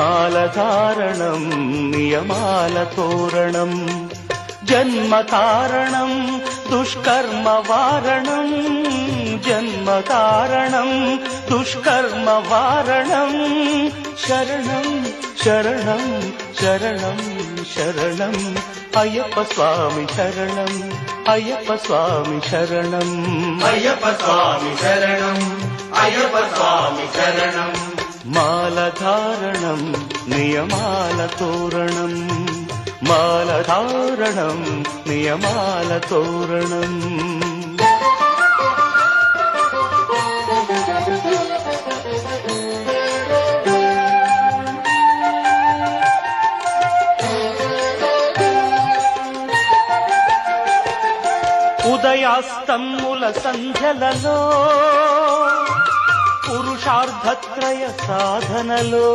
మాలధారణం నియమాల తోరణం జన్మకారణం దుష్కర్మ వారణం జన్మకారణం దుష్కర్మ వారణం శరణం శరణం శరణం శరణం అయ్యప్ప స్వామి శరణం అయ్యప్ప స్వామి శరణం అయ్యప్ప స్వామి శరణం అయ్యప్ప స్వామి శరణం మాలధారణం నియమాల తోరణం మాలధారణం నియమాల తోరణం ఉదయాస్తముల సంధ్యలలో పురుషార్థత్రయ సాధనలో